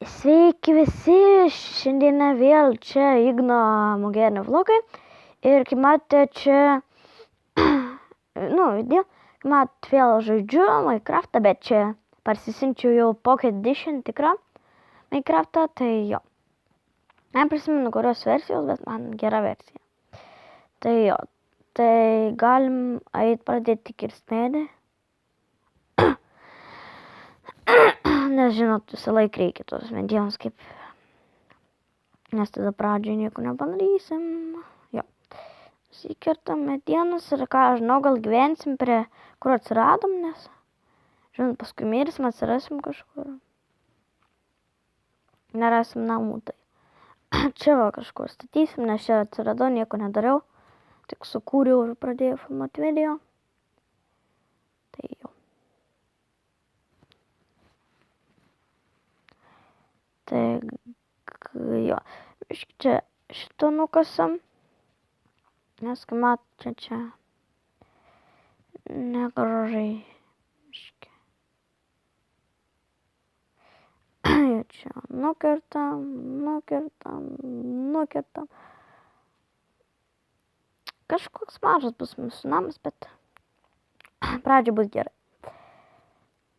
Sveiki visi, šiandieną vėl čia Igno Mugenio vlogai ir kaip matėte čia, video, kaip matėte vėl žaidžiu Minecraftą, bet čia parsisinčiau jau Pocket Edition tikrą Minecraftą, tai jo. Neprisimenu kurios versijos, bet man gera versija. Tai jo, tai galim eit pradėti kirst medį. Nes žinot, visą laiką reikia tos medienos kaip, nes tada pradžioj nieko nepadarysim. Jo. Įkertam medienas ir ką, žinau, gal gyvensim prie, kur atsiradom, nes, žinot, paskui mirsim, atsirasim kažkur. Nerasim namų, tai čia va kažkur statysim, nes čia atsiradau, nieko nedariau. Tik sukūriau ir pradėjau filmuoti video. Tai jo. Tai jo, čia šitą nukasam, nes kai matot, čia negražiai, čia nukertam. Kažkoks mažas bus mūsų namas, bet pradžia bus gerai.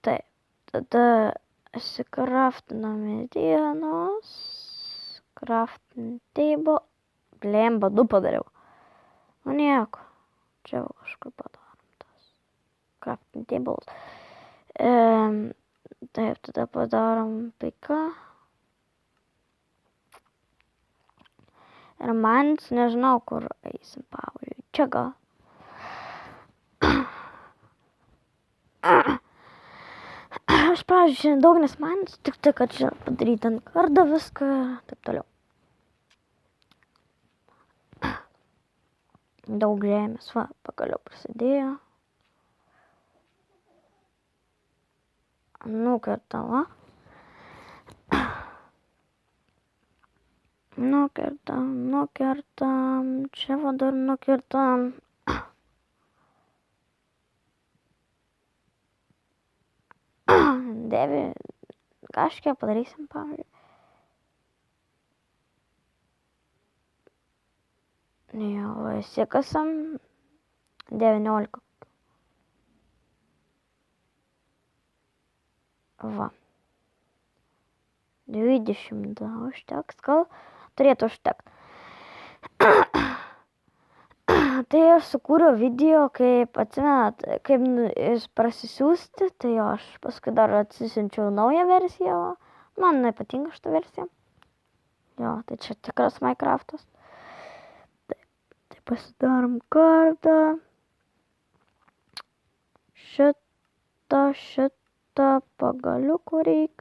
Taip, tada įsikraftinam medienos, crafting table, blemba, 2 padariau. Nu nieko, čia kažkur padarom tas crafting tables. Taip, tada padarom pika. Ir man nežinau, kur eisim, pavyzdžiui, čia gal. Aš pradžiui daug nesmanis, tik tai, kad čia padaryti ant kardo viską, taip toliau. Daug žemės, va, pagaliau prasidėjo. Nukertam, va. Nukertam, čia va dar nukertam. Kažkiek padarysim, pavyzdžiui. Jo, įsikasam 19. Va. 20 užteks, gal turėtų užtekt. Tai aš sukūriau video, kaip atsimenat, kaip prasisiųsti, tai aš paskui dar atsisiunčiau naują versiją, man nepatinka šitą versiją. Jo, tai čia tikras Minecraftas. Tai pasidarom kartą. Šitą pagaliukų reik.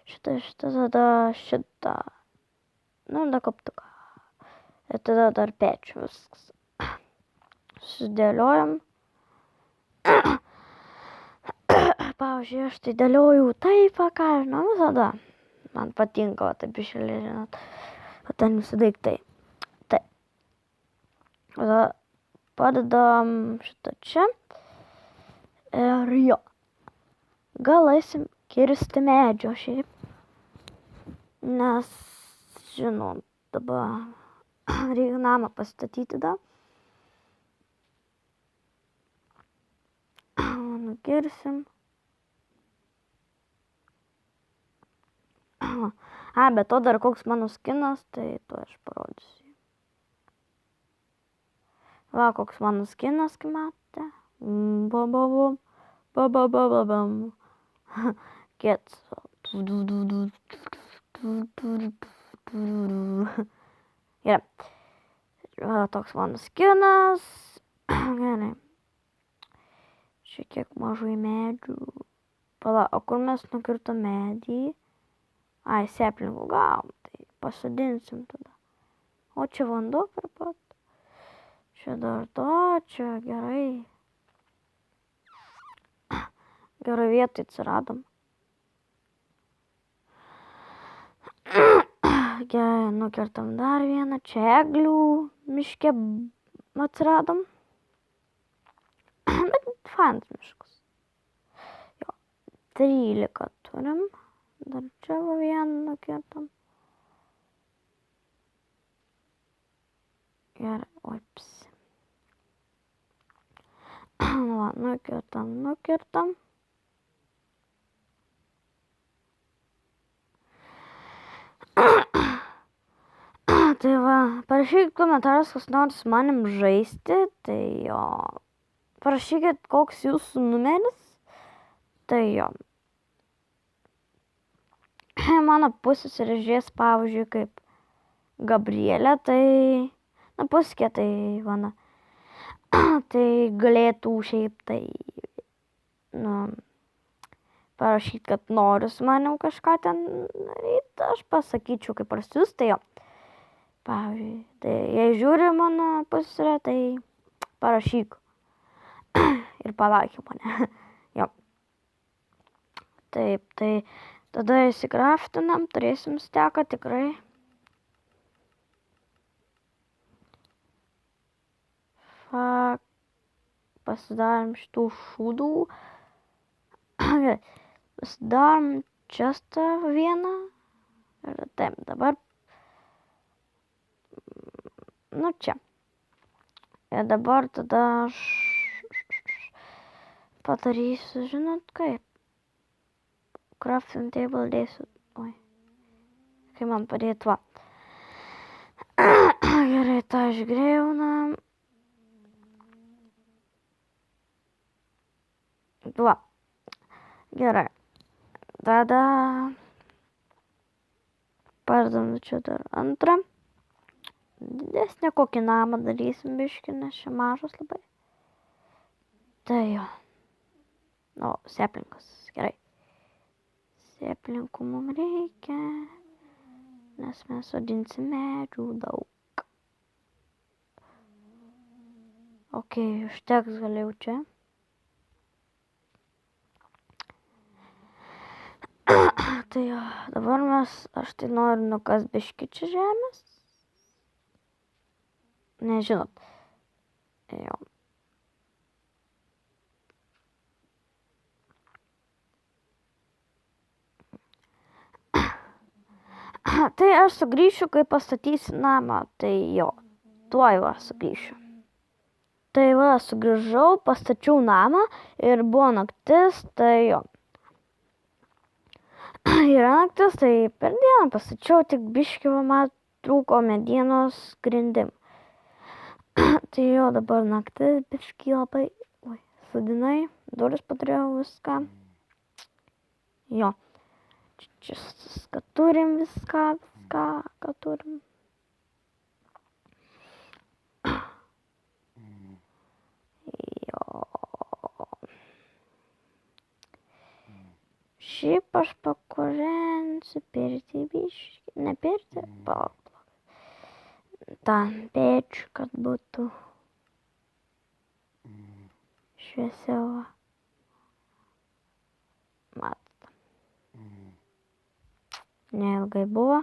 Šitą, tada šitą. Nu, da koptuką. Ir tada dar pečiu viskas. Sudėliojam. Pavyzdžiui, aš tai dėliojau taip, ką žinau, visada. Man patinka, taip išėlė, žinot. O ten visi daiktai. Taip. Tada padedam šitą čia. Ir jo. Gal eisim kirsti medžio šiaip. Nes, žinot, dabar reikia namą pastatyti da. Nukirsim. Bet to dar koks mano skinas, tai to aš parodysiu. Va, koks mano skinas, kaip matėte. Bam. Kėts. Gerai. Va, toks mano skinas. Gerai. Šiek tiek mažai medžių. Pala, o kur mes nukirtom medį? Ai, seplingų gavom, tai pasodinsim tada. O čia vanduo per pat. Čia dar to, čia gerai. Gerai vietoj atsiradom. Gerai, nukirtam dar vieną. Čia eglių miške atsiradom. Bet fainas miškas. Jo, 13 turim. Dar čia va vieną nukirtam. Gerai, oips. Va, nukirtam. Tai va, parašykit komentaras, kas nori su manim žaisti, tai jo. Parašykit, koks jūsų numeris, tai jo. Mano pusseserė žies, pavyzdžiui, kaip Gabrielė, tai, na, puskė, tai, vana, tai galėtų šiaip, tai, nu, parašyti, kad noriu su manim kažką ten daryti, aš pasakyčiau, kaip prasius, tai jo. Pavyzdžiui, tai jei žiūri mano pusseserė, tai parašyk ir palaikyk mane. Jo. Taip, tai tada įsikraftinam, turėsim steką tikrai. Pasidarom šitų šūdų. Pasidarom čestą vieną. Ir taip, dabar. Nu čia. Ir dabar tada aš padarysiu, žinot kaip. Crafting table dėsiu. Oi. Kaip man padėti, va. Gerai, tą išgriaunam. Va. Gerai. Tada pardamu čia dar antrą. Didesnį kokį namą darysim biškį, nes čia mažas labai. Tai jo. O, seplinkas. Gerai. Seplinkų mums reikia, nes mes sodinsim medžių daug. Ok, užteks galėjau čia. Tai jo, dabar aš tai noriu nukas biškį čia žemės. Nežinot. Jo. Tai aš sugrįšiu, kai pastatysiu namą. Tai jo, tuoj va sugrįšiu. Tai va, sugrįžau, pastačiau namą ir buvo naktis, tai jo. Yra naktis, tai per dieną pastačiau, tik biškį man trūko medienos grindim. Tai jo, dabar naktis biškį labai, sudinai, duris paturėjau viską. Jo. Čia, kad turim viską, ką turim. Jo. Šiaip aš pakurensiu pirtį biškį, ne pirtį, palauk. Tą pečių, kad būtų šviesiau. Matot. Neilgai buvo.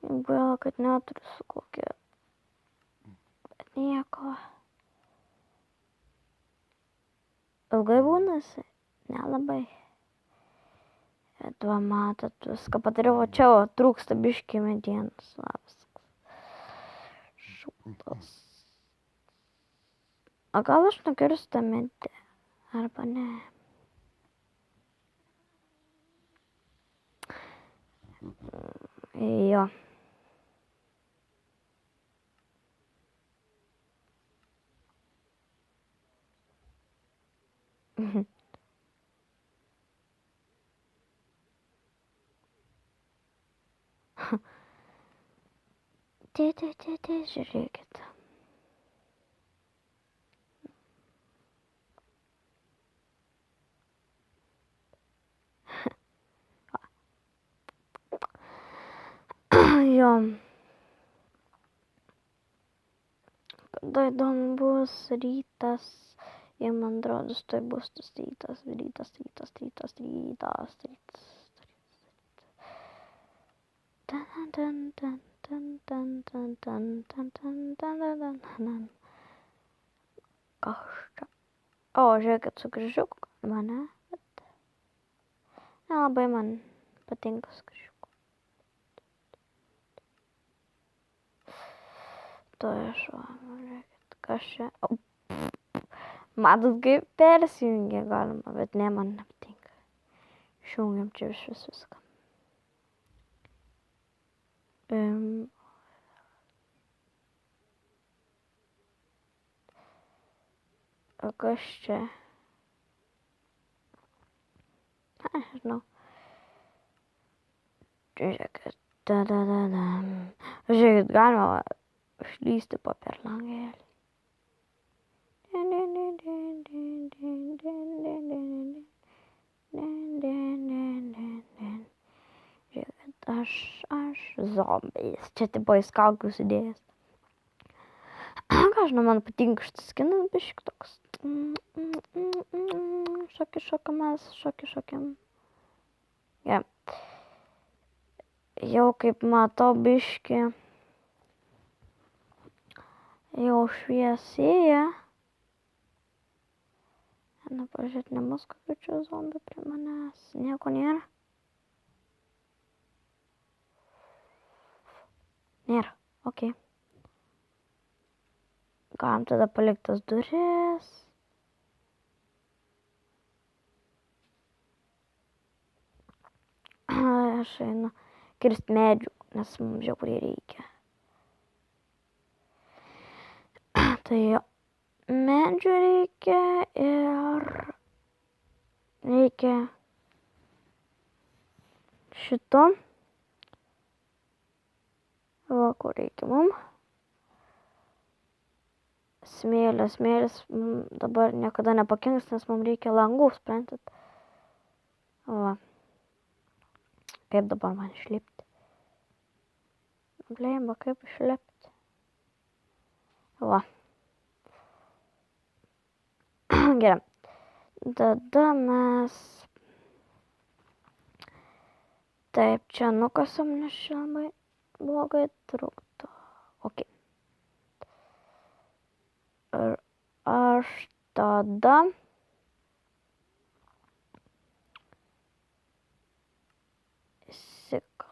Gaila, kad neturiu su kokia. Bet nieko. Ilgai būnasi? Nelabai. Bet va, matot, viską padariau, o čia trūksta biškį medienos. Šūtas. O gal aš nukirsiu tą medį? Arba ne. Jo. Žiūrėkit. Jo. Kada įdomu bus rytas. Jie man rodos, tai bus tas rytas. O, žiūrėkit, su kryžiuku galima, ne? Bet nelabai man patinka su kryžiuku. Tuoj aš, žiūrėkit, kas čia. O, matot, kaip persijungia galima, bet ne, man nepatinka. Išjungiam čia viską. O kas čia? Nežinau. Žiūrėkit. Žiūrėkit, galima išlysti po per langėlį. Žiūrėkit, aš zombiais. Čia tipo įskaukiu sudėjęs. Ką žinau, man patinka šitas skinas biški toks. Šokiam. Ja. Jau kaip matau biški. Jau šviesėja. Na, pažiūrėt, nebus kokių čia zombių prie manęs. Nieko nėra. Nėra, okei. Galim tada palikti tas duris. Aš einu kirst medžių, nes mums žiauriai reikia. Tai jo, medžių reikia ir reikia šito. Va, ko reikia mums. Smėlis dabar niekada nepakenks, nes mums reikia langų, suprantat. Va. Kaip dabar man išlipti? Blemba, kaip išlipti? Va. Gerai. Tada mes... Taip, čia nukasam, nes čia labai blogai trukdo. Ok. Ir aš tada...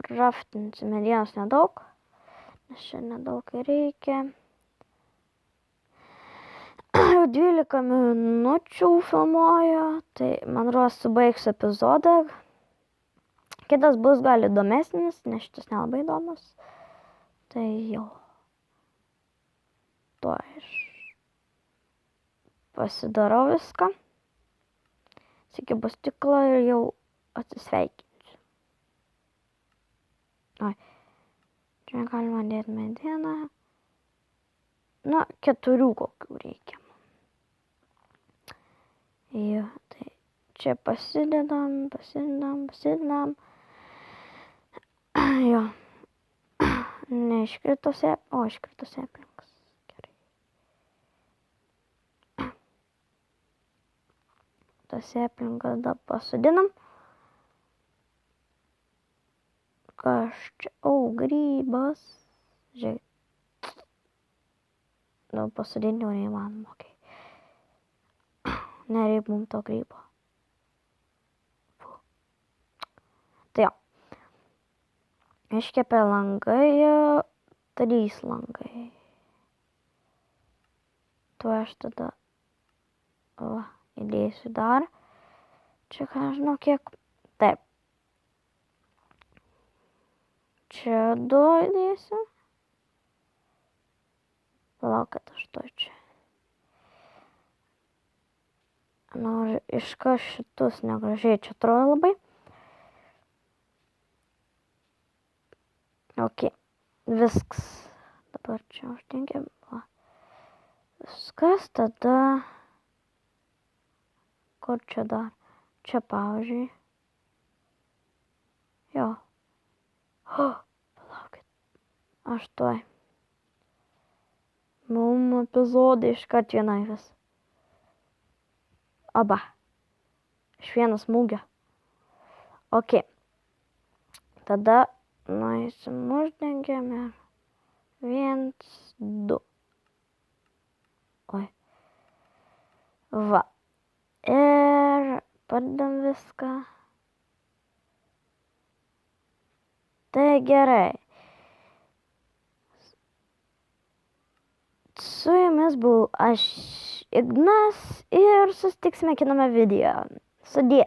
Kraftinsiu medienos nedaug, nes čia nedaug reikia. Jau 12 minučių filmuoju, tai man rodos subaigsiu epizodą. Kitas bus gal įdomesnis, nes šitas nelabai įdomus. Tai jau. Tuo aš pasidarau viską. Sikibu stiklą ir jau atsisveikinsiu. Oi, čia galima dėti medieną. Na, 4 kokių reikia. Jo, tai čia pasidedam. Jo. Neiškrito iškrito sėplinkas. Gerai. Tas sėplinkas dar pasodinam. Kas čia? Grybas. Žiūrėk. Nu, pasodinti jau neįmanoma, okei. Nereik mums to grybo. Tai jo. Iškepė langai, 3 langai. Tuo aš tada įdėsiu dar. Čia ką žinau kiek. Taip. Čia 2 įdėsiu. Palauk, kad aš to čia. Noriu iškas šitus negražiai. Čia atrodo labai. Ok. Viskas. Dabar čia uždengiam. Viskas tada. Kur čia dar? Čia pavyzdžiui. Jo. Palaukit. Aš tuoj. Mum epizodai iškart vienai vis. Oba. Iš vieno smūgio. Ok. Tada nueisim uždengiam ir 1, 2. Oi. Va. Ir padedam viską. Tai gerai. Su jumis buvau aš, Ignas, ir susitiksime kitame video. Sudie.